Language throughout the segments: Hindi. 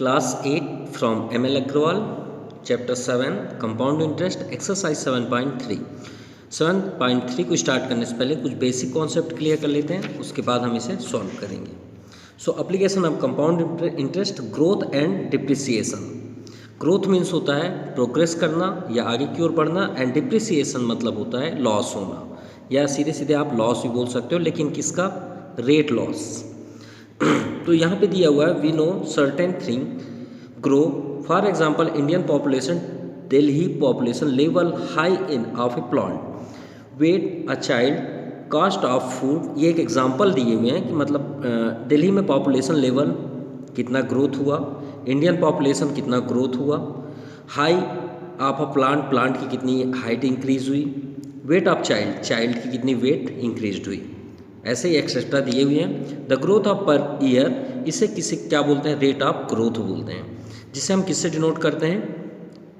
Class 8 from ML Agrawal, Chapter 7 Compound Interest, Exercise 7.3। 7.3 को स्टार्ट करने से पहले कुछ बेसिक कॉन्सेप्ट क्लियर कर लेते हैं, उसके बाद हम इसे सॉल्व करेंगे। सो application of compound interest, growth and depreciation. Growth means होता है प्रोग्रेस करना या आगे की ओर बढ़ना, एंड डिप्रिसिएशन मतलब होता है लॉस होना, या सीधे सीधे आप लॉस भी बोल सकते हो, लेकिन किसका? Rate loss. तो यहाँ पे दिया हुआ है we know certain thing grow, for example Indian population, Delhi population level high in of a plant, weight a child, cost of food. ये एक एग्जांपल दिए हुए हैं कि मतलब दिल्ली में पॉपुलेशन लेवल कितना ग्रोथ हुआ, इंडियन पॉपुलेशन कितना ग्रोथ हुआ, high of a plant, plant की कितनी हाइट इंक्रीज हुई, वेट ऑफ चाइल्ड, चाइल्ड की कितनी वेट इंक्रीज हुई, ऐसे ही एक्सेट्रा दिए हुए हैं। The growth of per year, इसे किसे क्या बोलते हैं? रेट ऑफ ग्रोथ बोलते हैं, जिसे हम किससे डिनोट करते हैं?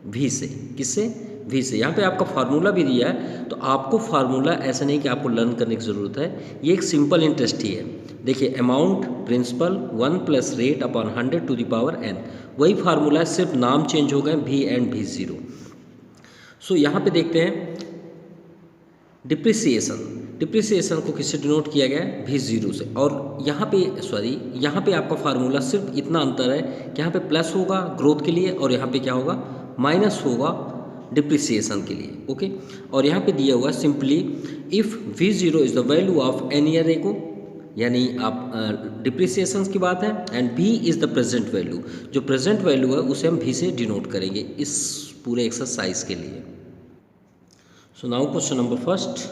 वी से। किससे? वी से। यहाँ पे आपका फार्मूला भी दिया है, तो आपको फार्मूला ऐसा नहीं कि आपको लर्न करने की ज़रूरत है, ये एक सिंपल इंटरेस्ट ही है। देखिए amount principal 1 plus rate upon 100 to the power n, वही फार्मूला है, सिर्फ नाम चेंज हो गए, V and V zero. So यहाँ पे देखते हैं डिप्रिसिएशन। डिप्रिसिएशन को किससे डिनोट किया गया है? भी ज़ीरो से। और यहाँ पे यहाँ पे आपका फार्मूला सिर्फ इतना अंतर है कि यहाँ पे प्लस होगा ग्रोथ के लिए, और यहाँ पे क्या होगा? माइनस होगा डिप्रिसिएशन के लिए। ओके, और यहाँ पे दिया हुआ simply if V zero is the value of any year ago, यानी आप डिप्रिसिएशन की बात है, and V is the present value, जो प्रेजेंट वैल्यू है उसे हम भी से डिनोट करेंगे इस पूरे एक्सरसाइज के लिए। So now question number first,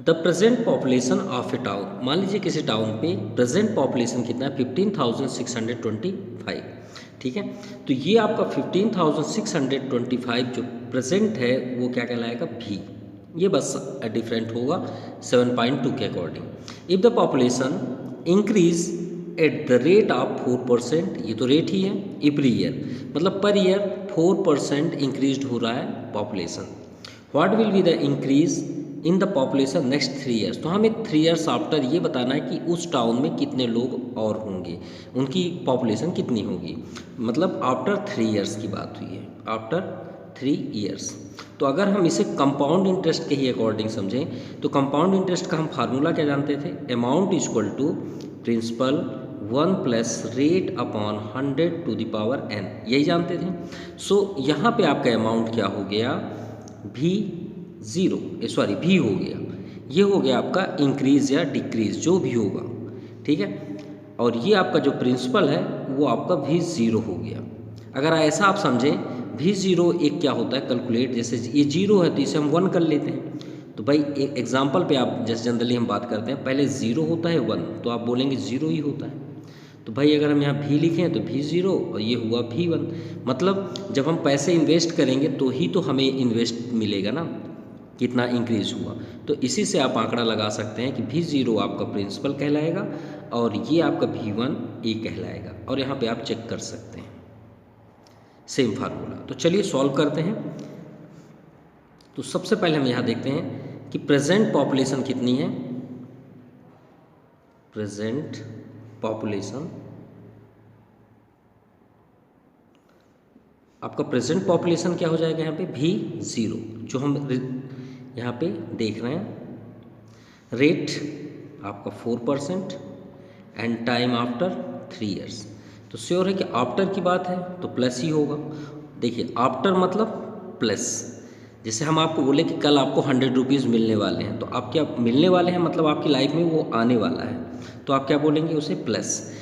the present population of A town. मान लीजिए किसी टाउन पे प्रेजेंट पॉपुलेशन कितना है? 15,625। ठीक है, तो ये आपका 15,625 जो प्रेजेंट है वो क्या कहलाएगा? भी। ये बस डिफरेंट होगा 7.2 के according. If the population increase at the rate of 4%, ये तो रेट ही है, एवरी ईयर, मतलब पर ईयर 4% इंक्रीज हो रहा है population. What will be the increase in the population next 3 years, तो हमें 3 ईयर्स आफ्टर ये बताना है कि उस टाउन में कितने लोग और होंगे, उनकी पॉपुलेशन कितनी होगी, मतलब आफ्टर 3 ईयर्स की बात हुई है, आफ्टर 3 ईयर्स। तो अगर हम इसे कंपाउंड इंटरेस्ट के ही अकॉर्डिंग समझें, तो कंपाउंड इंटरेस्ट का हम फार्मूला क्या जानते थे? Amount is equal to principal 1 plus rate upon 100 to the power n, यही जानते थे। सो यहाँ पे आपका अमाउंट क्या हो गया? भी ज़ीरो, भी हो गया, ये हो गया आपका इंक्रीज या डिक्रीज जो भी होगा। ठीक है, और ये आपका जो प्रिंसिपल है वो आपका भी ज़ीरो हो गया। अगर ऐसा आप समझें, भी ज़ीरो एक क्या होता है कैलकुलेट, जैसे ये जीरो है तो इसे हम 1 कर लेते हैं। तो भाई एक एग्जांपल पे आप जैसे जनरली हम बात करते हैं, पहले ज़ीरो होता है 1, तो आप बोलेंगे ज़ीरो ही होता है। तो भाई अगर हम यहाँ भी लिखें तो भी ज़ीरो और ये हुआ भी 1, मतलब जब हम पैसे इन्वेस्ट करेंगे तो ही तो हमें इन्वेस्ट मिलेगा ना, कितना इंक्रीज हुआ। तो इसी से आप आंकड़ा लगा सकते हैं कि भी ज़ीरो आपका प्रिंसिपल कहलाएगा और ये आपका भी1 ए कहलाएगा, और यहाँ पे आप चेक कर सकते हैं सेम फार्मूला। तो चलिए सॉल्व करते हैं। तो सबसे पहले हम यहाँ देखते हैं कि प्रेजेंट पॉपुलेशन कितनी है। प्रेजेंट पॉपुलेशन, आपका प्रेजेंट पॉपुलेशन क्या हो जाएगा यहाँ पे? भी ज़ीरो, जो हम यहाँ पे देख रहे हैं। रेट आपका 4% एंड टाइम आफ्टर 3 ईयर्स, तो श्योर है कि आफ्टर की बात है तो प्लस ही होगा। देखिए आफ्टर मतलब प्लस, जैसे हम आपको बोले कि कल आपको 100 रुपीज़ मिलने वाले हैं, तो आप क्या मिलने वाले हैं, मतलब आपकी लाइफ में वो आने वाला है, तो आप क्या बोलेंगे? उसे प्लस।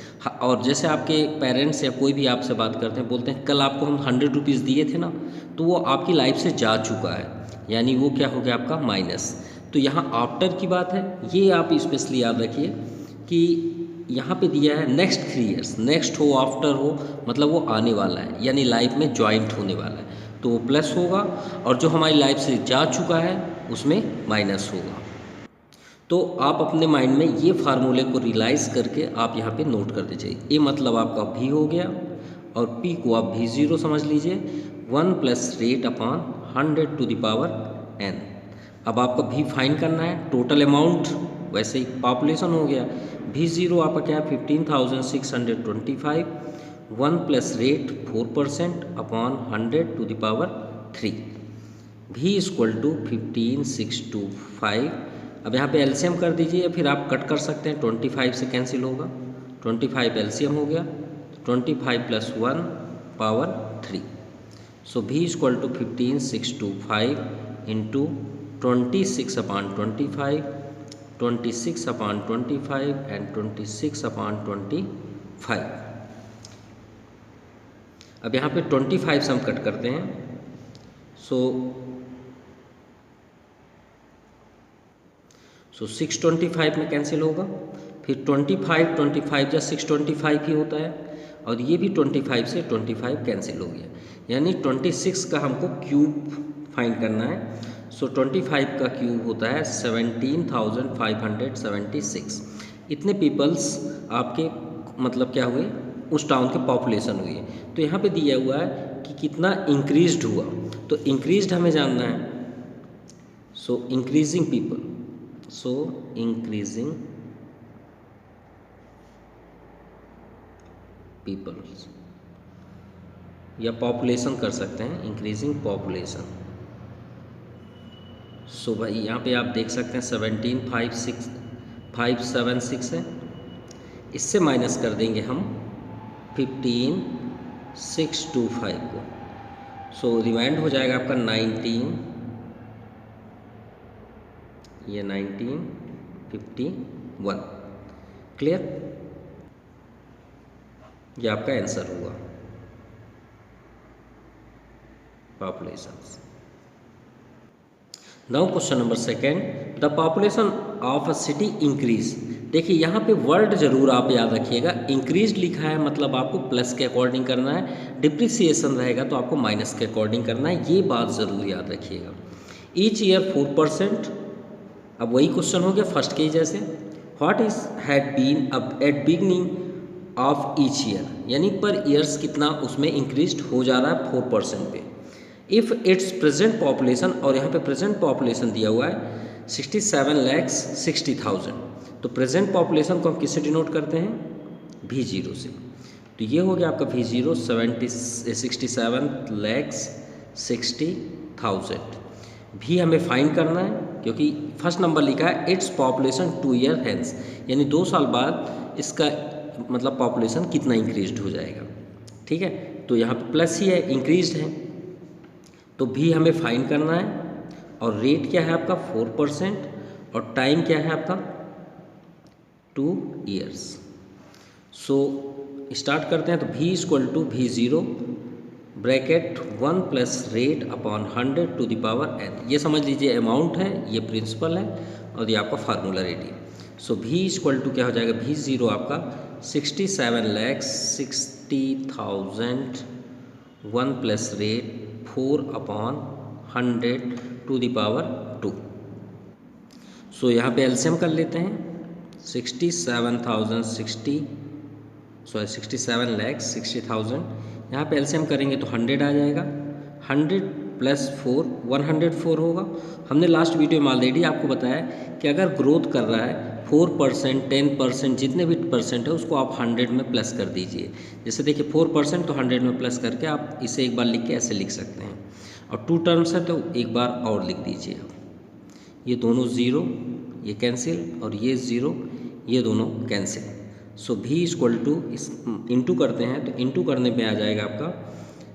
और जैसे आपके पेरेंट्स या कोई भी आपसे बात करते हैं, बोलते हैं कल आपको हम 100 रुपीज़ दिए थे ना, तो वो आपकी लाइफ से जा चुका है, यानी वो क्या हो गया आपका? माइनस। तो यहाँ आफ्टर की बात है, ये आप स्पेशली याद रखिए कि यहाँ पे दिया है नेक्स्ट 3 ईयर्स, नेक्स्ट हो आफ्टर हो, मतलब वो आने वाला है, यानी लाइफ में ज्वाइंट होने वाला है, तो वो प्लस होगा, और जो हमारी लाइफ से जा चुका है उसमें माइनस होगा। तो आप अपने माइंड में ये फार्मूले को रियलाइज़ करके आप यहाँ पे नोट कर दीजिए। ए मतलब आपका भी हो गया, और पी को आप भी ज़ीरो समझ लीजिए, 1 plus rate upon 100 to the power n। अब आपका भी फाइन करना है, टोटल अमाउंट, वैसे ही पॉपुलेशन हो गया। भी ज़ीरो आपका क्या है? 15,625 1 plus rate 4% upon 100 to the power 3। v equal to 15,625। अब यहाँ पे एलसीएम कर दीजिए या फिर आप कट कर सकते हैं, 25 से कैंसिल होगा, 25 एलसीएम हो गया, 25 plus 1 power 3। So v equal to 15,625 into 26 upon 25, 26 upon 25 and 26 upon 25। अब यहाँ पे 25 से हम कट करते हैं, सो 625 में कैंसिल होगा, फिर 25 या 625 ही होता है, और ये भी 25 से 25 कैंसिल हो गया, यानी 26 का हमको क्यूब फाइंड करना है। सो 25 का क्यूब होता है 17,576। इतने पीपल्स आपके मतलब क्या हुए, उस टाउन के पॉपुलेशन हुई है। तो यहाँ पे दिया हुआ है कि कितना इंक्रीज्ड हुआ, तो इंक्रीज्ड हमें जानना है। So increasing people, so increasing peoples या पॉपुलेशन कर सकते हैं, इंक्रीजिंग पॉपुलेशन। सो भाई यहाँ पे आप देख सकते हैं 17,576 है, इससे माइनस कर देंगे हम 15,625 को। सो रिमाइंड हो जाएगा आपका 19, ये 1951। क्लियर, ये आपका आंसर हुआ populations. Now question number second, the population of a city increase. देखिए यहाँ पे वर्ड जरूर आप याद रखिएगा, इंक्रीज लिखा है मतलब आपको प्लस के अकॉर्डिंग करना है, डिप्रिसिएशन रहेगा तो आपको माइनस के अकॉर्डिंग करना है, ये बात ज़रूर याद रखिएगा। ईच ईयर 4%, अब वही क्वेश्चन हो गया फर्स्ट के जैसे, व्हाट इज हैड बीन अब at beginning of each year, यानी पर ईयर्स कितना उसमें इंक्रीज हो जा रहा है 4% पे। इफ़ इट्स प्रेजेंट पॉपुलेशन, और यहाँ पे प्रेजेंट पॉपुलेशन दिया हुआ है 67,60,000, तो प्रेजेंट पॉपुलेशन को हम किससे डिनोट करते हैं, V0 से। तो ये हो गया आपका V0 67,60,000। भी हमें फाइंड करना है क्योंकि फर्स्ट नंबर लिखा है इट्स पॉपुलेशन 2 ईयर हैंस, यानी 2 साल बाद इसका मतलब पॉपुलेशन कितना इंक्रीज हो जाएगा। ठीक है, तो यहाँ पे प्लस ही है, इंक्रीज है, तो भी हमें फाइंड करना है। और रेट क्या है आपका 4% और टाइम क्या है आपका 2 ईयर्स। सो स्टार्ट करते हैं, तो V equal to V0 bracket 1 plus rate upon 100 to the power n। ये समझ लीजिए अमाउंट है, ये प्रिंसिपल है और ये आपका formula ready. So V equal to क्या हो जाएगा, V0 आपका 67,60,000 1 plus rate 4 upon 100 to the power 2। So यहाँ पे एलसीएम कर लेते हैं, 67,60,000 यहाँ पे एलसीएम करेंगे तो 100 आ जाएगा, 100 प्लस 4 104 होगा। हमने लास्ट वीडियो में ऑलरेडी आपको बताया कि अगर ग्रोथ कर रहा है 4%, 10%, जितने भी परसेंट है उसको आप 100 में प्लस कर दीजिए। जैसे देखिए 4% तो 100 में प्लस करके आप इसे एक बार लिख के ऐसे लिख सकते हैं, और 2 टर्म्स है तो एक बार और लिख दीजिए आप। ये दोनों ज़ीरो, ये कैंसिल, और ये ज़ीरो, ये दोनों cancel. So V equal to इस इंटू करते हैं तो इंटू करने पे आ जाएगा आपका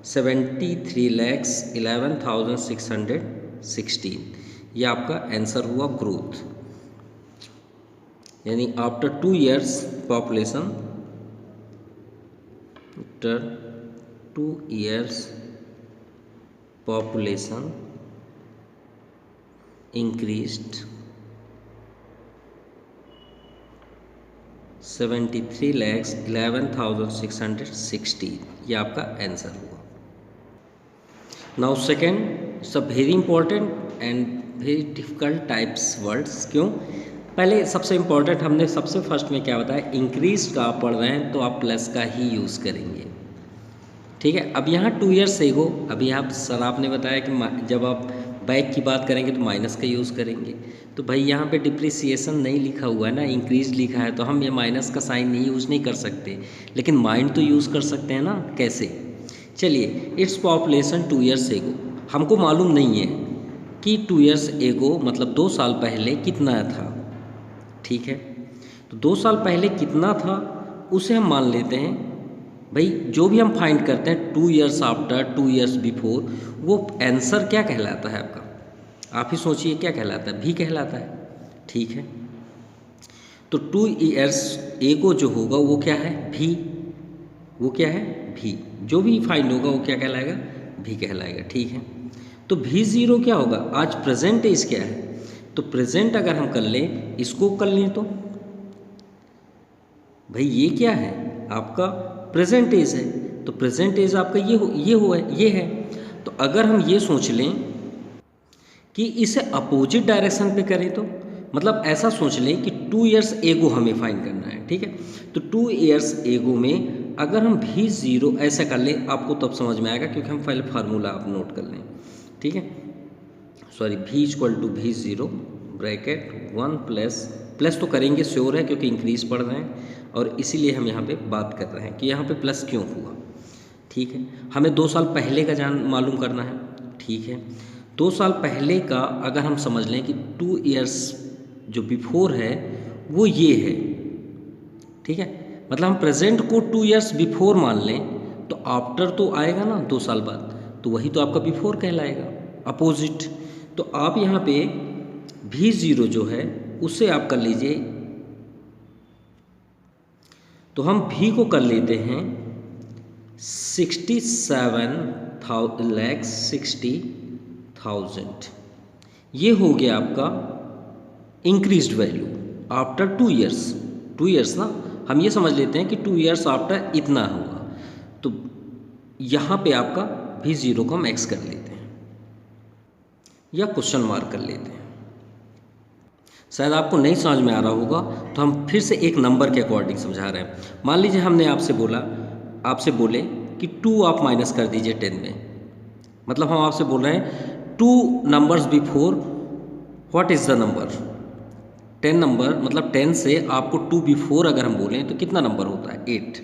73,11,616। ये आपका आंसर हुआ ग्रोथ, यानी after 2 years population, after 2 years population increased 73,11,616। ये आपका आंसर हुआ। Now second, it's a very important and very difficult types words. क्यों? पहले सबसे इम्पॉर्टेंट हमने सबसे फर्स्ट में क्या बताया, इंक्रीज का आप पढ़ रहे हैं तो आप प्लस का ही यूज़ करेंगे। ठीक है, अब यहाँ 2 ईयर्स से हो, अभी आप सर आपने बताया कि जब आप बैक की बात करेंगे तो माइनस का यूज़ करेंगे। तो भाई यहाँ पे डिप्रिसिएशन नहीं लिखा हुआ है ना, इंक्रीज लिखा है, तो हम ये माइनस का साइन नहीं यूज़ नहीं कर सकते, लेकिन माइंड तो यूज़ कर सकते हैं ना। कैसे? चलिए, इट्स पॉपुलेशन 2 ईयर्स एगो, हमको मालूम नहीं है कि 2 ईयर्स एगो मतलब 2 साल पहले कितना था। ठीक है, तो 2 साल पहले कितना था उसे हम मान लेते हैं। भाई जो भी हम फाइंड करते हैं 2 ईयर्स आफ्टर, 2 ईयर्स बिफोर, वो आंसर क्या कहलाता है आपका? आप ही सोचिए क्या कहलाता है? भी कहलाता है। ठीक है, तो 2 ईयर्स एगो जो होगा वो क्या है? भी। वो क्या है? भी। जो भी फाइंड होगा वो क्या कहलाएगा? भी कहलाएगा। ठीक है, तो भी ज़ीरो क्या होगा? आज प्रेजेंट एज क्या है? तो प्रेजेंट अगर हम कर लें, इसको कर लें, तो भाई ये क्या है? आपका प्रेजेंट एज है, तो प्रेजेंट एज आपका ये है। तो अगर हम ये सोच लें कि इसे अपोजिट डायरेक्शन पे करें, तो मतलब ऐसा सोच लें कि 2 ईयर्स एगो हमें फाइंड करना है। ठीक है, तो 2 ईयर्स एगो में अगर हम भी ज़ीरो ऐसा कर लें, आपको तब समझ में आएगा, क्योंकि हम पहले फार्मूला आप नोट कर लें। ठीक है, सॉरी, भी इक्वल टू भी ज़ीरो ब्रैकेट 1 प्लस तो करेंगे, श्योर है, क्योंकि इंक्रीज पढ़ रहे हैं और इसीलिए हम यहाँ पे बात कर रहे हैं कि यहाँ पे प्लस क्यों हुआ। ठीक है, हमें 2 साल पहले का मालूम करना है। ठीक है, 2 साल पहले का अगर हम समझ लें कि 2 ईयर्स जो बिफोर है वो ये है। ठीक है, मतलब हम प्रेजेंट को 2 ईयर्स बिफोर मान लें, तो आफ्टर तो आएगा ना 2 साल बाद, तो वही तो आपका बिफोर कहलाएगा, अपोजिट। तो आप यहाँ पे भी ज़ीरो जो है उससे आप कर लीजिए, तो हम भी को कर लेते हैं 67,60,000। ये हो गया आपका increased value after 2 years. 2 years ना, हम ये समझ लेते हैं कि 2 ईयर्स आफ्टर इतना होगा, तो यहाँ पे आपका भी ज़ीरो को हम एक्स कर लेते हैं या क्वेश्चन मार्क कर लेते हैं। शायद आपको नहीं समझ में आ रहा होगा, तो हम फिर से एक नंबर के अकॉर्डिंग समझा रहे हैं। मान लीजिए हमने आपसे बोले कि 2 आप माइनस कर दीजिए 10 में, मतलब हम आपसे बोल रहे हैं 2 numbers before what is the number? 10 number, मतलब 10 से आपको 2 बिफोर अगर हम बोलें तो कितना नंबर होता है? 8।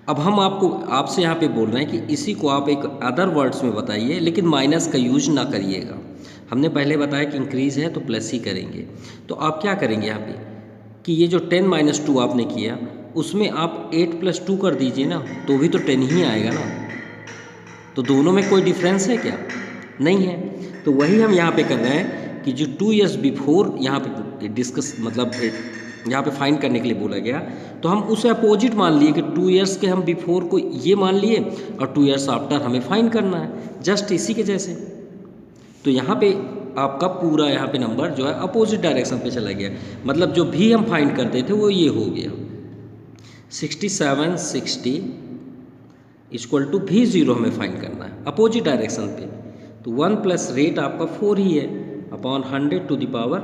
अब हम आपसे यहाँ पे बोल रहे हैं कि इसी को आप एक अदर वर्ड्स में बताइए, लेकिन माइनस का यूज ना करिएगा। हमने पहले बताया कि इंक्रीज़ है तो प्लस ही करेंगे। तो आप क्या करेंगे यहाँ पे कि ये जो 10 - 2 आपने किया, उसमें आप 8 + 2 कर दीजिए ना, तो भी तो 10 ही आएगा ना। तो दोनों में कोई डिफरेंस है क्या? नहीं है। तो वही हम यहाँ पे कर रहे हैं कि जो 2 ईयर्स बिफोर यहाँ पे डिस्कस, मतलब यहाँ पे फाइंड करने के लिए बोला गया, तो हम उसे अपोजिट मान लिए कि 2 ईयर्स के हम बिफोर को ये मान लिए और 2 ईयर्स आफ्टर हमें फाइंड करना है, जस्ट इसी के जैसे। तो यहाँ पे आपका पूरा यहाँ पे नंबर जो है अपोजिट डायरेक्शन पे चला गया, मतलब जो भी हम फाइंड करते थे वो ये हो गया 6760 इक्वल टू भी ज़ीरो हमें फाइंड करना है अपोजिट डायरेक्शन पे। तो 1 प्लस रेट आपका 4 ही है अपॉन 100 टू द पावर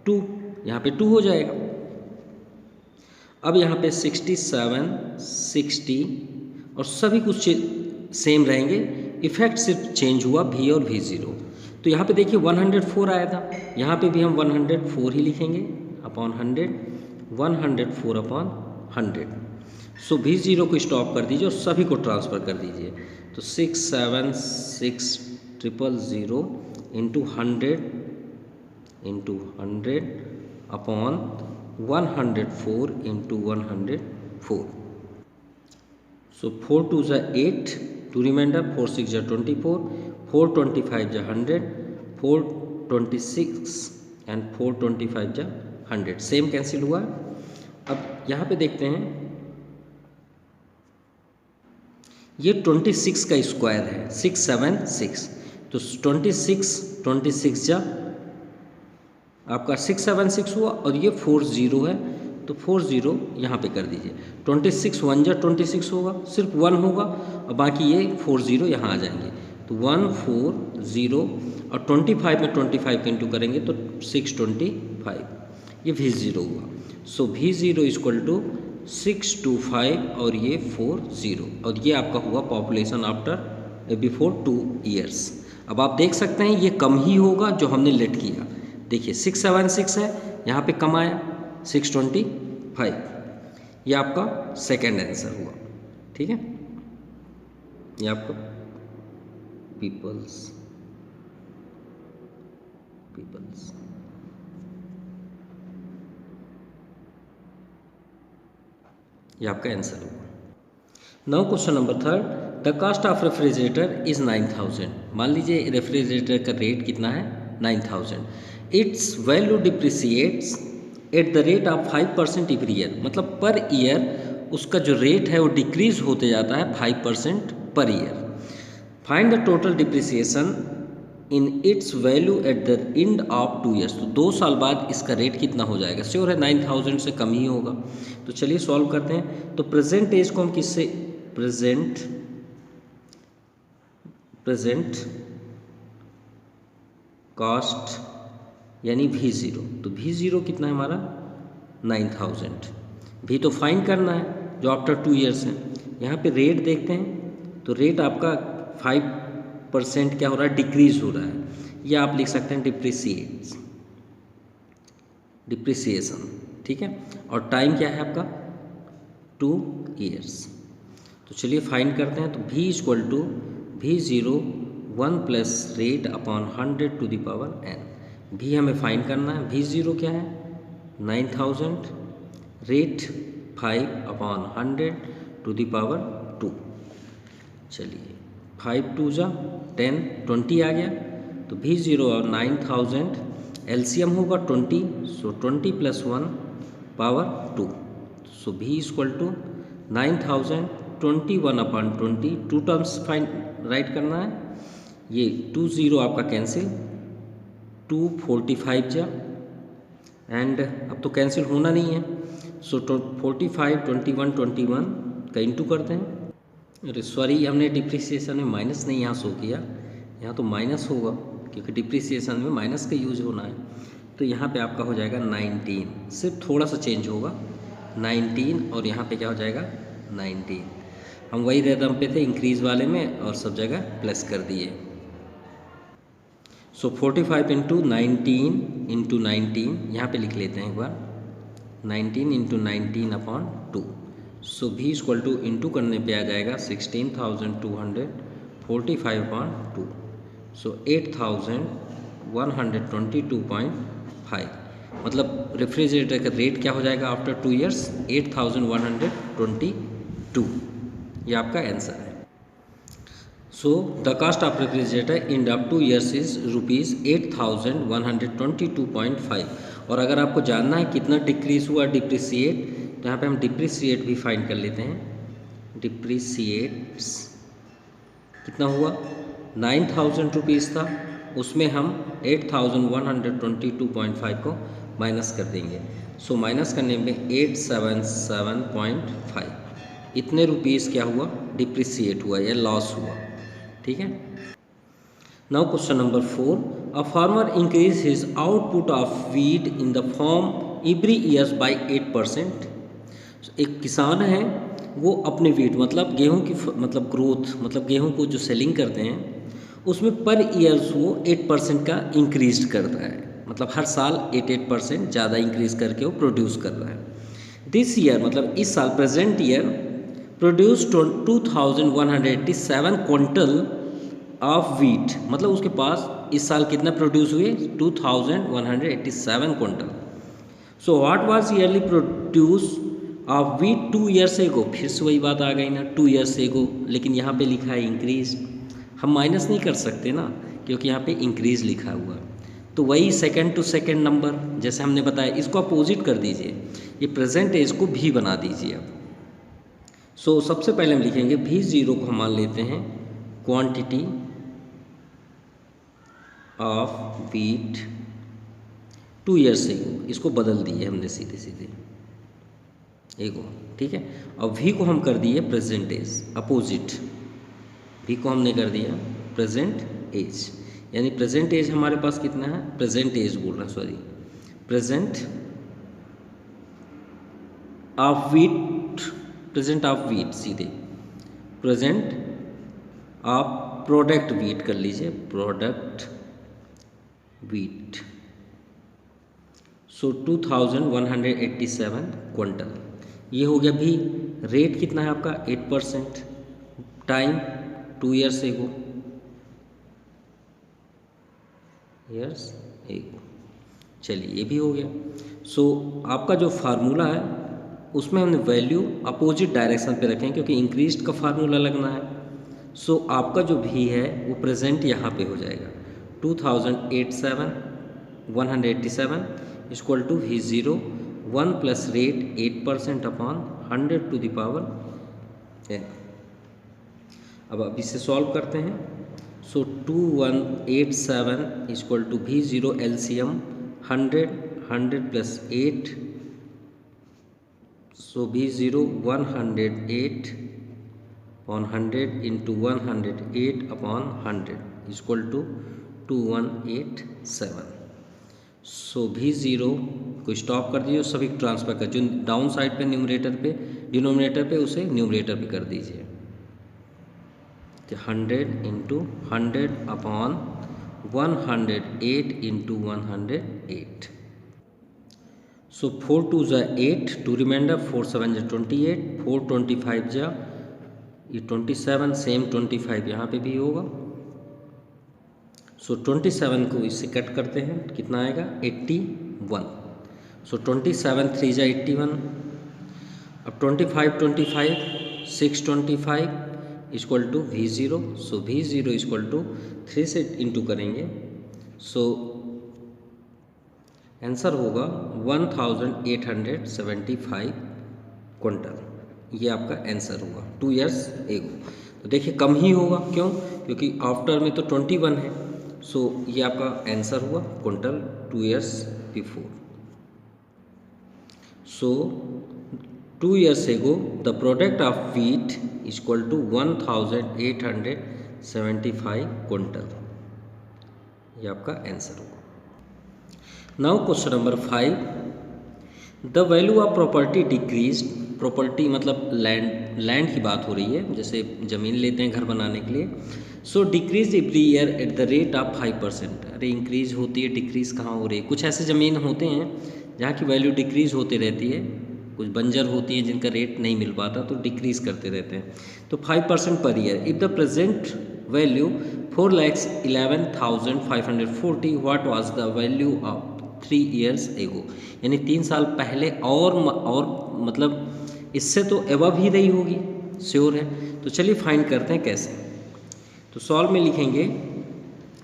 2, यहाँ पे 2 हो जाएगा। अब यहाँ पे 67 60 और सभी कुछ सेम रहेंगे, इफेक्ट सिर्फ चेंज हुआ भी और भी ज़ीरो। तो यहाँ पे देखिए 104 आया था, यहाँ पे भी हम 104 ही लिखेंगे अपॉन 100, 104 अपॉन 100। सो भी ज़ीरो को स्टॉप कर दीजिए और सभी को ट्रांसफ़र कर दीजिए। तो 676,000 इंटू 100 अपॉन 104 इंटू 104। सो 4 2 ज़ा 8, 2 रिमाइंडर, 4 6 ज़ा 24, 4 25 ज़ा 100, 4 26 एंड 4 25 ज़ा 100, सेम कैंसिल हुआ। अब यहाँ पे देखते हैं ये 26 का स्क्वायर है 676, तो 26 जा आपका 676 हुआ और ये 40 है, तो 40 यहाँ पे कर दीजिए। 26 1 जा 26 होगा, सिर्फ 1 होगा और बाकी ये 40 यहाँ आ जाएंगे। तो 140 और 25 में 25 इंटू करेंगे तो 625, ये V0 हुआ। सो V0 इक्वल टू 625 और ये 40, और ये आपका हुआ पॉपुलेशन आफ्टर बिफोर 2 ईयर्स। अब आप देख सकते हैं ये कम ही होगा जो हमने लेट किया। देखिए 676 है, यहाँ पे कम आया 625। ये आपका सेकेंड आंसर हुआ। ठीक है, ये आपका पीपल्स ये आपका आंसर होगा। Now question number third, the cost of refrigerator is 9000। मान लीजिए रेफ्रिजरेटर का रेट कितना है 9000। Its value depreciates at the rate of 5% every year. मतलब पर ईयर उसका जो रेट है वो डिक्रीज होते जाता है 5% per year. Find the total depreciation in its value at the end of 2 years. तो 2 साल बाद इसका रेट कितना हो जाएगा? श्योर है 9000 से कम ही होगा। तो चलिए सॉल्व करते हैं। तो प्रेजेंट एज को हम किससे, प्रेजेंट कॉस्ट यानी V0। तो V0 कितना है हमारा 9000। भी तो फाइंड करना है जो आफ्टर 2 ईयर्स है। यहाँ पे रेट देखते हैं तो रेट आपका 5% क्या हो रहा है, डिक्रीज हो रहा है। या आप लिख सकते हैं डिप्रिसिएशन। ठीक है, और टाइम क्या है आपका 2 ईयर्स। तो चलिए फाइंड करते हैं। तो V equal to V0 1 plus rate upon 100 to the power n। भी हमें फाइंड करना है। V0 क्या है 9000, rate 5 upon 100 to the power 2। चलिए 5 2 जा 10, 20 आ गया। तो V0 और 9000 एलसीएम होगा 20, so 20 plus 1 power 2। So V equal to 9000 21 upon 20, 2 terms find write करना है। ये 2 0 आपका कैंसिल, 2 45 जा, एंड अब तो कैंसिल होना नहीं है। सो 45 21 21 का इंटू करते हैं। अरे सॉरी, हमने डिप्रिसिएशन में माइनस नहीं यहाँ शो किया, यहाँ तो माइनस होगा क्योंकि डिप्रिसिएशन में माइनस का यूज होना है। तो यहाँ पे आपका हो जाएगा 19, सिर्फ थोड़ा सा चेंज होगा 19, और यहाँ पे क्या हो जाएगा 19। हम वही रिदम पे थे इंक्रीज वाले में, और सब जगह प्लस कर दिए। सो 45 इंटू 19 यहाँ पे लिख लेते हैं एक बार, 19 into 19 upon 2। So V equal two into करने पे आ जाएगा 16,245 अपॉन 2। सो 8,122.5। मतलब रेफ्रिजरेटर का रेट क्या हो जाएगा आफ्टर 2 ईयर्स 8,122। ये आपका आंसर है। So the cost of refrigerator in up 2 years is ₹8,122.5। और अगर आपको जानना है कितना डिक्रीज हुआ डिप्रिसिएट, तो यहाँ पे हम डिप्रिसिएट भी फाइंड कर लेते हैं। डिप्रिसिएट्स कितना हुआ 9,000 रुपीज़ था, उसमें हम 8,122.5 को माइनस कर देंगे। सो माइनस करने में 877.5 इतने रुपीज़ क्या हुआ डिप्रिसिएट हुआ या लॉस हुआ। ठीक है। Now question number 4, a farmer increase his output of wheat in the form every years bye 8%। एक किसान है वो अपने वीट मतलब गेहूं की मतलब ग्रोथ मतलब गेहूं को जो सेलिंग करते हैं उसमें पर ईयर्स वो 8% का इंक्रीज करता है। मतलब हर साल 8% ज़्यादा इंक्रीज करके वो प्रोड्यूस कर रहा है। दिस ईयर मतलब इस साल present year produce 2,187 quintal of wheat. मतलब उसके पास इस साल कितना प्रोड्यूस हुए 2,187 quintal. So what was yearly produce of wheat 2 years एगो। फिर से वही बात आ गई ना 2 ईयर्स एगो, लेकिन यहाँ पे लिखा है इंक्रीज। हम माइनस नहीं कर सकते ना क्योंकि यहाँ पे इंक्रीज लिखा हुआ है। तो वही सेकंड टू सेकंड नंबर जैसे हमने बताया इसको अपोजिट कर दीजिए, ये प्रेजेंट एज को भी बना दीजिए अब। सो सबसे पहले हम लिखेंगे V0 को हम मान लेते हैं क्वांटिटी ऑफ वीट 2 ईयर्स एगो, इसको बदल दिए हमने सीधे सीधे एगो। ठीक है। और V को हम कर दिए प्रेजेंट एज अपोजिट। V को हमने कर दिया प्रेजेंट एज, यानी प्रेजेंट एज हमारे पास कितना है प्रेजेंट एज बोल रहा sorry present of wheat, present of wheat सीधे प्रेजेंट ऑफ प्रोडक्ट वीट कर लीजिए, प्रोडक्ट वीट। सो 2187 क्विंटल, ये हो गया भी। रेट कितना है आपका 8%, टाइम 2 ईयर्स एगो, चलिए ये भी हो गया। सो आपका जो फार्मूला है उसमें हमने वैल्यू अपोजिट डायरेक्शन पे रखें क्योंकि इंक्रीज का फार्मूला लगना है। सो आपका जो भी है वो प्रेजेंट यहाँ पे हो जाएगा 2187 equal to V0 1 plus rate 8% upon 100 to the power n। अब इसे सॉल्व करते हैं। So 2187 equal to V0 LCM 100 plus 8, so V0 108 upon 100 into 108 upon 100 equal to 2187। So V0 को स्टॉप कर दीजिए, सभी ट्रांसफर कर, जो डाउन साइड पे न्यूमरेटर पे डिनोमिनेटर पे उसे न्यूमरेटर पे कर दीजिए। 100 इंटू 100 अपॉन 108 इंटू 108। सो 4 2 जा 8, 2 रिमाइंडर, 4 7 जा 28, 4 25 जा ये 27, सेम 25 यहाँ पे भी होगा। सो 27 को इससे कट करते हैं, कितना आएगा 81। सो 27 3 जा 81। अब 25 625 equal to V0। So V0 equal to 3 से इंटू करेंगे, सो आंसर होगा 1875 क्विंटल। ये आपका आंसर होगा 2 ईयर्स एगो। तो देखिए कम ही होगा, क्यों? क्योंकि आफ्टर में तो 21 है। सो ये आपका आंसर हुआ quintal 2 years before. So 2 years ago the product of wheat equal to 1875 quintal. ये आपका आंसर होगा। Now question number 5, the value of property decreased. Property मतलब लैंड की बात हो रही है, जैसे ज़मीन लेते हैं घर बनाने के लिए। So decrease every year at the rate of 5%। अरे इंक्रीज होती है, डिक्रीज कहाँ हो रही है? कुछ ऐसे ज़मीन होते हैं जहाँ की वैल्यू डिक्रीज होती रहती है, कुछ बंजर होती हैं जिनका रेट नहीं मिल पाता तो डिक्रीज करते रहते हैं। तो 5% per year. If the present value 4,11,540 what was the value of 3 years ago, यानी 3 साल पहले और मतलब इससे तो एबव ही रही होगी, श्योर है। तो चलिए फाइंड करते हैं कैसे। तो सॉल्व में लिखेंगे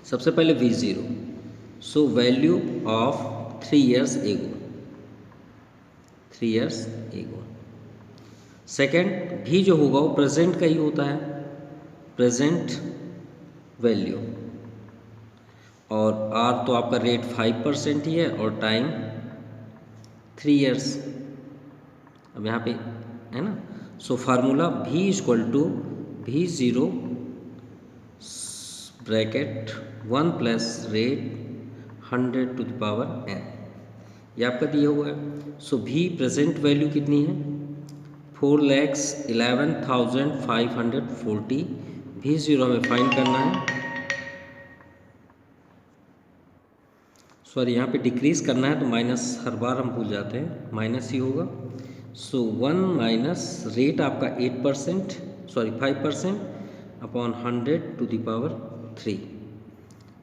सबसे पहले V0, so value of 3 years ago, 3 years ago. Second भी जो होगा वो प्रेजेंट का ही होता है, प्रेजेंट वैल्यू। और R तो आपका रेट 5% ही है और टाइम 3 ईयर्स। अब यहाँ पे है ना, so formula V equal to V0 bracket 1 plus rate 100 to the power n। ये आपका दिया हुआ है। सो V प्रेजेंट वैल्यू कितनी है 4,11,540। V0 हमें फाइंड करना है, सॉरी यहाँ पे डिक्रीज करना है तो माइनस हर बार हम भूल जाते हैं, माइनस ही होगा। सो 1 माइनस रेट आपका 5% upon 100 to the power 3।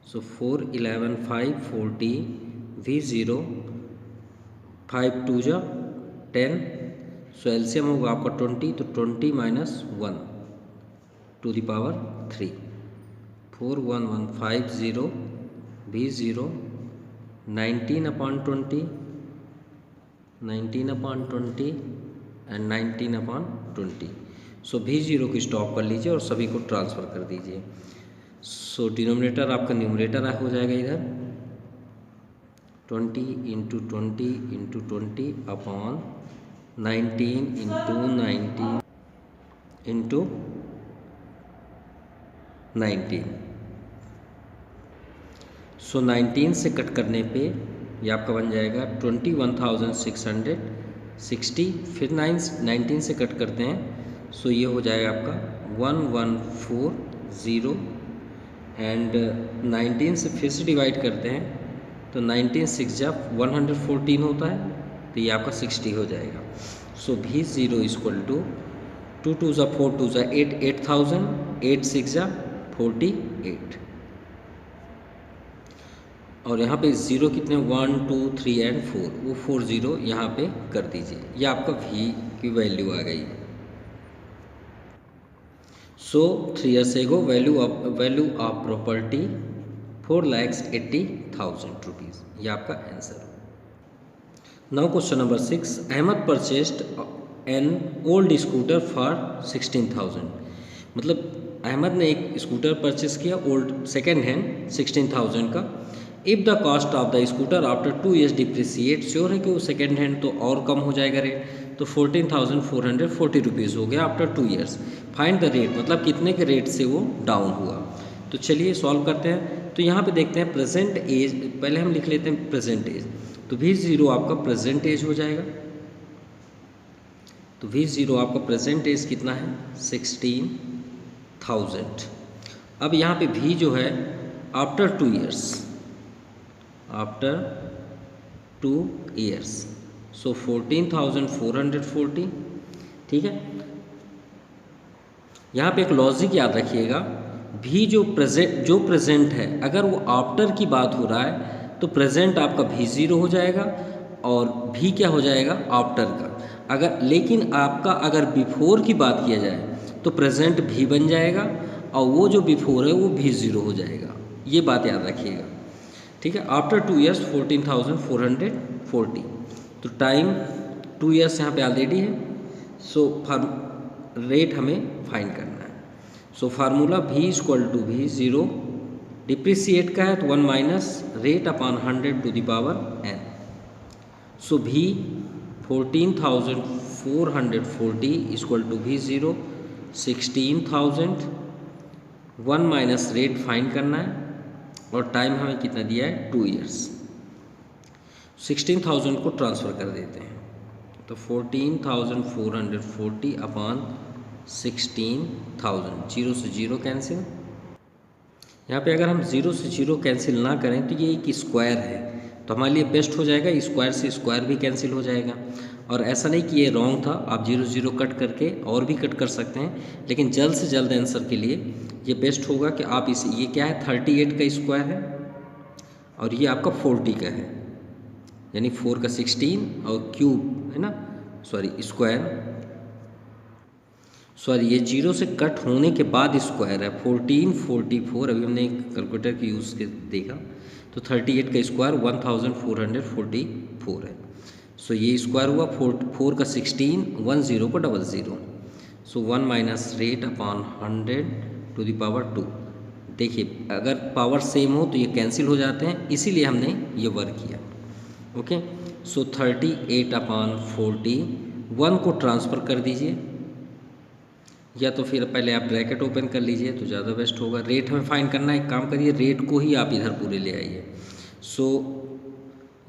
So 4,11,540 V0 5 2 जा 10। सो एलसीएम होगा आपका 20, तो 20 minus 1 to the power 3। 41150 V0 19 upon 20 and 19 upon 20। So V0 को स्टॉप कर लीजिए और सभी को ट्रांसफ़र कर दीजिए। सो डिनोमिनेटर आपका न्यूमरेटर हो जाएगा इधर 20 इंटू 20 अपॉन 19 इंटू 19 इंटू 19। सो 19 से कट करने पे ये आपका बन जाएगा 21,660। फिर 19 से कट करते हैं, सो ये हो जाएगा आपका 1140 एंड 19 से फिर से डिवाइड करते हैं तो 19 6 जब 114 होता है तो ये आपका 60 हो जाएगा। सो भी ज़ीरो इक्वल टू 2 2 ज़ा 4 2 ज़ा 8 8000 8 6 ज़ा 48 और यहाँ पे ज़ीरो कितने 1 2 3 एंड 4 वो 4 ज़ीरो यहाँ पे कर दीजिए। ये आपका v की वैल्यू आ गई। So 3 years ago value of property 4,80,000 rupees. ये आपका answer. Now question number 6, Ahmed purchased an old scooter for 16,000। मतलब अहमद ने एक स्कूटर परचेस किया ओल्ड सेकेंड हैंड 16,000 का। If the cost of the scooter after 2 years depreciate, sure है कि वो सेकेंड हैंड तो और कम हो जाएगा रेट, तो 14,440 रुपीज़ हो गया after 2 years। Find the rate, मतलब कितने के रेट से वो डाउन हुआ। तो चलिए सॉल्व करते हैं। तो यहाँ पे देखते हैं प्रेजेंट एज, पहले हम लिख लेते हैं प्रेजेंट एज। तो भी ज़ीरो आपका प्रेजेंट एज हो जाएगा। तो भी ज़ीरो आपका प्रेजेंट एज कितना है 16,000। अब यहाँ पे भी जो है आफ्टर 2 years, आफ्टर 2 years, सो 14,440। ठीक है, यहाँ पे एक लॉजिक याद रखिएगा, भी जो प्रेजेंट है अगर वो आफ्टर की बात हो रहा है तो प्रेजेंट आपका भी ज़ीरो हो जाएगा और भी क्या हो जाएगा आफ्टर का। अगर लेकिन आपका अगर बिफोर की बात किया जाए तो प्रेजेंट भी बन जाएगा और वो जो बिफोर है वो भी ज़ीरो हो जाएगा। ये बात याद रखिएगा। ठीक है, आफ्टर 2 years 14,440। तो टाइम 2 years यहाँ पे ऑलरेडी है। सो रेट हमें फाइंड करना है। सो फार्मूला भी इक्वल टू भी ज़ीरो, डिप्रिसिएट का है तो 1 minus rate upon 100 to the power n। So भी 14,440 इक्वल टू भी ज़ीरो 16,000, 1 माइनस रेट फाइंड करना है और टाइम हमें कितना दिया है 2 years। 16,000 को ट्रांसफ़र कर देते हैं तो 14,440 अपॉन 16,000, जीरो से जीरो कैंसिल। यहाँ पे अगर हम जीरो से जीरो कैंसिल ना करें तो ये एक स्क्वायर है तो हमारे लिए बेस्ट हो जाएगा, स्क्वायर से स्क्वायर भी कैंसिल हो जाएगा। और ऐसा नहीं कि ये रॉन्ग था, आप जीरो जीरो कट करके और भी कट कर सकते हैं, लेकिन जल्द से जल्द आंसर के लिए ये बेस्ट होगा कि आप इसे, ये क्या है 38 का स्क्वायर है और ये आपका 40 का है, यानी 4 का 16 और क्यूब है ना, सॉरी स्क्वायर, सॉरी ये जीरो से कट होने के बाद स्क्वायर है 1444। अभी हमने कैलकुलेटर की यूज़ के देखा तो 38 का स्क्वायर 1444 है। सो ये स्क्वायर हुआ 4 का 16, 1 0 को 00। So 1 minus rate upon 100 to the power 2। देखिए अगर पावर सेम हो तो ये कैंसिल हो जाते हैं, इसीलिए हमने ये वर्क किया। ओके, सो 38 अपॉन 40, 1 को ट्रांसफ़र कर दीजिए या तो फिर पहले आप ब्रैकेट ओपन कर लीजिए तो ज़्यादा बेस्ट होगा। रेट हमें फाइंड करना है, एक काम करिए रेट को ही आप इधर पूरे ले आइए। सो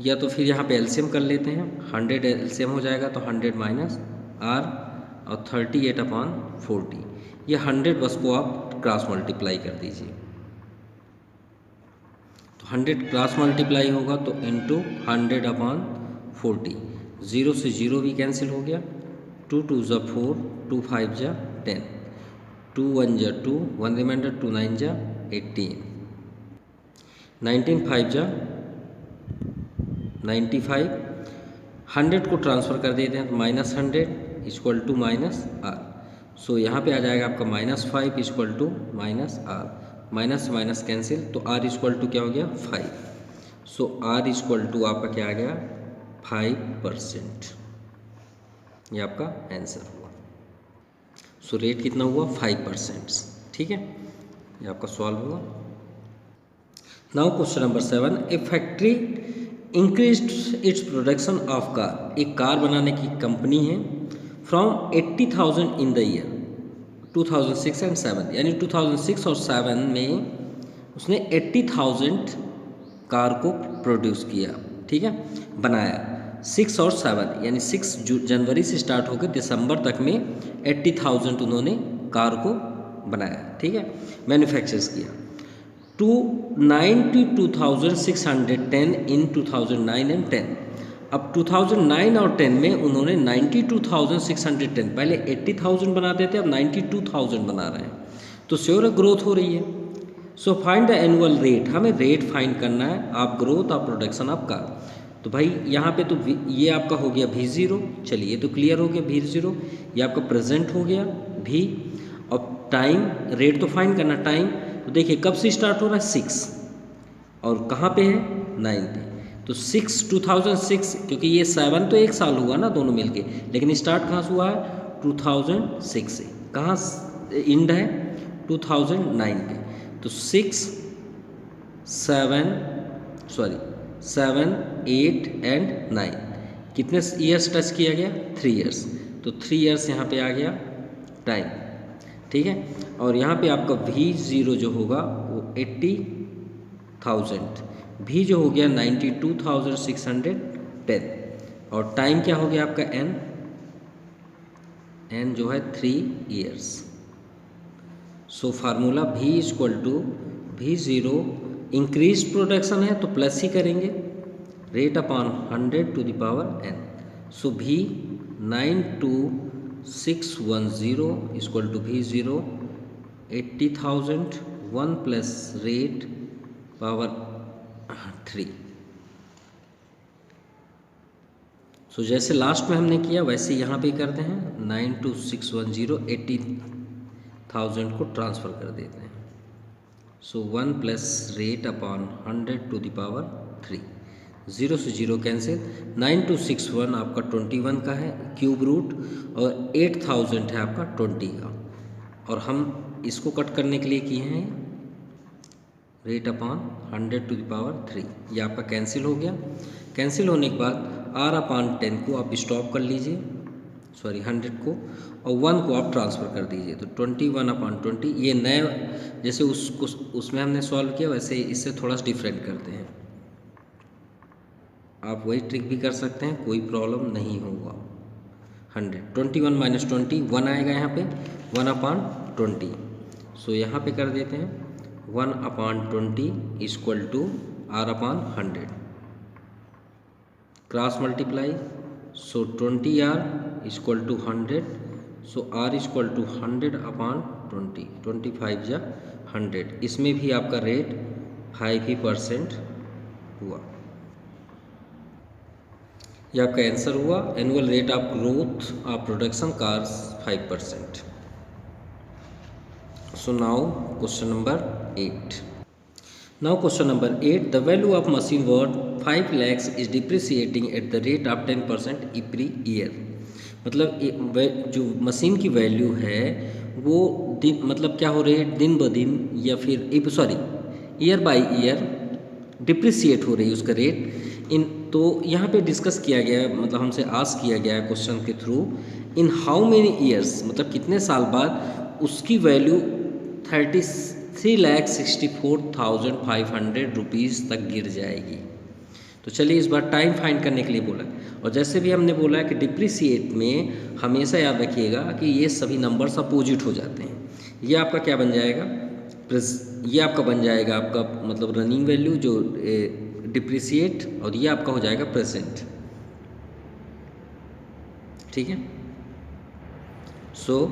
या तो फिर यहाँ पे एलसीएम कर लेते हैं, 100 एलसीएम हो जाएगा तो 100 माइनस आर और 38 अपॉन 40, ये 100 बस को आप क्रॉस मल्टीप्लाई कर दीजिए। तो 100 क्रॉस मल्टीप्लाई होगा तो इंटू 100 अपॉन 40, ज़ीरो से ज़ीरो भी कैंसिल हो गया, 2 2 ज़ा 4, 2 5 ज़ा 10, 2 1 ज़ा 2, 1 रिमाइंडर, 2 9 ज़ा 18, 19 5 ज़ा 95, 100 को ट्रांसफ़र कर देते हैं तो minus 100 equal to minus R. So यहाँ पे आ जाएगा आपका -5 equal to minus R, minus minus cancel तो आर इक्वल टू क्या हो गया 5। सो आर इक्वल टू आपका क्या आ गया 5%। ये आपका आंसर हुआ। सो रेट कितना हुआ 5%। ठीक है, ये आपका सॉल्व हुआ। Now question number 7, A factory increased its production of car. एक कार बनाने की कंपनी है from 80,000 in the year 2006 and 7, यानी 2006 और 7 में उसने 80,000 कार को प्रोड्यूस किया। ठीक है, बनाया 6 और 7, यानी 6 जनवरी से स्टार्ट होकर दिसंबर तक में 80,000 उन्होंने कार को बनाया। ठीक है, मैन्युफैक्चर्स किया। To 92,610 in 2009 and 10। अब 2009 और 10 में उन्होंने 92,610, पहले 80,000 बनाते थे, अब 92,000 बना रहे हैं, तो श्योर ग्रोथ हो रही है। So find the annual rate, हमें रेट फाइंड करना है, आप ग्रोथ आप प्रोडक्शन आपका। तो भाई यहाँ पे तो ये आपका हो गया V0, चलिए तो क्लियर हो गया V0, ये आपका प्रेजेंट हो गया V। और टाइम रेट तो फाइंड करना, टाइम तो देखिए कब से स्टार्ट हो रहा है 6, और कहाँ पे है 9 पे, तो 6 2006, क्योंकि ये 7 तो एक साल हुआ ना दोनों मिलके, लेकिन स्टार्ट कहाँ से हुआ है 2006 से, कहाँ इंड है 2009 पे, तो 7 8 एंड 9 कितने ईयर्स टच किया गया 3 ईयर्स, तो 3 ईयर्स यहाँ पे आ गया टाइम, ठीक है। और यहाँ पे आपका V0 जो होगा वो 80,000, V जो हो गया 92,610, और टाइम क्या हो गया आपका N जो है 3 years. So formula V equal to V0, increase production है तो प्लस ही करेंगे, rate upon 100 to the power n। So V 92,610 equal to V0 80,000 1 plus rate power 3। So जैसे लास्ट में हमने किया वैसे यहाँ पे करते हैं, 92,610 80,000 को ट्रांसफ़र कर देते हैं। So 1 plus rate upon 100 to the power 3, 0 से 0 कैंसिल, 9261 आपका 21 का है क्यूब रूट, और 8000 है आपका 20 का, और हम इसको कट करने के लिए किए हैं rate upon 100 to the power 3, ये आपका कैंसिल हो गया। कैंसिल होने के बाद R अपॉन 10 को आप स्टॉप कर लीजिए, 100 को, और 1 को आप ट्रांसफ़र कर दीजिए, तो 21 अपॉन 20, ये नए जैसे उसमें हमने सॉल्व किया वैसे इससे थोड़ा सा डिफरेंट करते हैं, आप वही ट्रिक भी कर सकते हैं, कोई प्रॉब्लम नहीं होगा। 100 21 माइनस 20 1 आएगा यहाँ पे, 1 अपॉन 20, सो यहाँ पे कर देते हैं 1 upon 20 equal to R upon 100, cross multiply, so 20R equal to 100, so R equal to 100 upon 20, 25 जा 100, इसमें भी आपका रेट 5% हुआ, यह आपका आंसर हुआ। Annual rate of growth of production cars 5%। So now question number 8। Now question number 8, the value of machine worth 5 lakhs is depreciating at the rate of 10% every year। मतलब जो मशीन की वैल्यू है वो मतलब क्या हो रही है, दिन ब दिन या फिर ईयर बाय ईयर डिप्रिसिएट हो रही है उसका रेट। तो यहाँ पे डिस्कस किया गया है, मतलब हमसे आस्क किया गया है क्वेश्चन के through, in how many years, मतलब कितने साल बाद उसकी वैल्यू 3,64,500 रुपीज़ तक गिर जाएगी। तो चलिए इस बार टाइम फाइंड करने के लिए बोला है, और जैसे भी हमने बोला है कि डिप्रिसिएट में हमेशा याद रखिएगा कि ये सभी नंबर्स अपोजिट हो जाते हैं। ये आपका क्या बन जाएगा, ये आपका बन जाएगा आपका मतलब रनिंग वैल्यू जो डिप्रिसिएट, और ये आपका हो जाएगा प्रेजेंट, ठीक है। So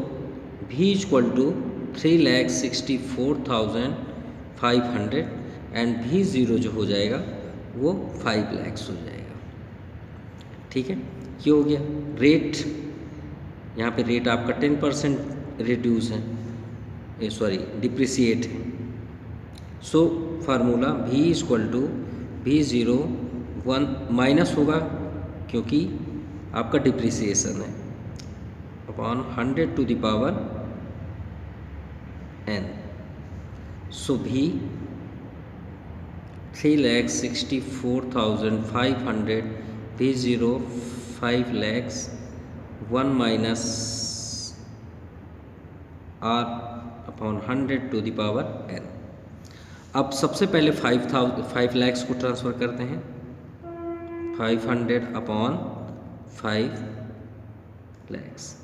V equal to 3,64,500 and V0 जो हो जाएगा वो 5 lakhs हो जाएगा, ठीक है। ये हो गया रेट, यहाँ पे रेट आपका 10% रिड्यूस है, डिप्रिसिएट है। So formula V equal to V0 1 minus होगा क्योंकि आपका डिप्रिसिएशन है, upon 100 to the power n। So V 3,64,500, V0 5 lakhs, 1 minus R upon 100 to the power n। अब सबसे पहले 5 lakhs को ट्रांसफ़र करते हैं, 500 अपॉन 5 lakhs,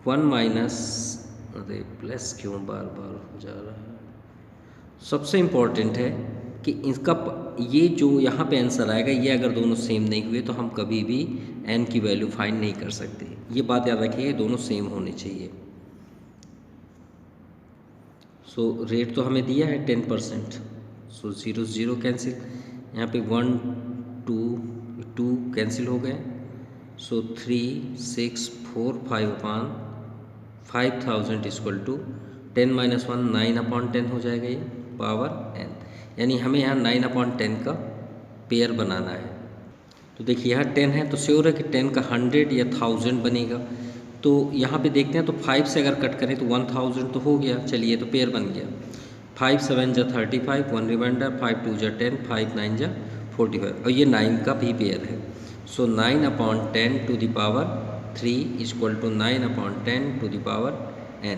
1 माइनस, अरे प्लस क्यों बार बार हो जा रहा है, सबसे इम्पॉर्टेंट है कि इसका ये जो यहाँ पे आंसर आएगा, ये अगर दोनों सेम नहीं हुए तो हम कभी भी n की वैल्यू फाइंड नहीं कर सकते। ये बात याद रखिए, दोनों सेम होने चाहिए। सो रेट तो हमें दिया है 10%, सो 0 0 कैंसिल, यहाँ पे 1 2 कैंसिल हो गए। सो 3 6 4 5 अपान 5000 इक्वल टू 10 - 1 9/10 हो जाएगा, ये पावर n, यानी हमें यहाँ 9/10 का पेयर बनाना है। तो देखिए यहाँ 10 है तो श्योर है कि 10 का 100 या 1000 बनेगा। तो यहाँ पे देखते हैं, तो 5 से अगर कट करें तो 1000 तो हो गया, चलिए तो पेयर बन गया। 5 7 जा 35, 1 रिमाइंडर, 5 2 जा 10, 5 9 जा 45, और ये 9 का भी पेयर है। So 9/10 to the power 3 equal to 9/10 to the power n।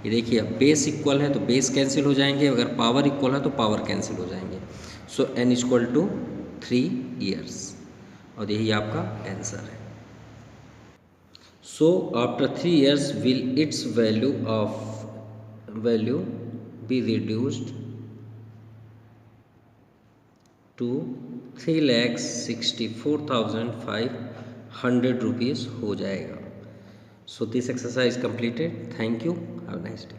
ये देखिए अब बेस इक्वल है तो बेस कैंसिल हो जाएंगे, अगर पावर इक्वल है तो पावर कैंसिल हो जाएंगे। So n equal to 3 years, और यही आपका आंसर है। So after 3 years will its value be reduced to 3,64,500 rupees हो जाएगा। So this exercise completed. Thank you, have a nice day.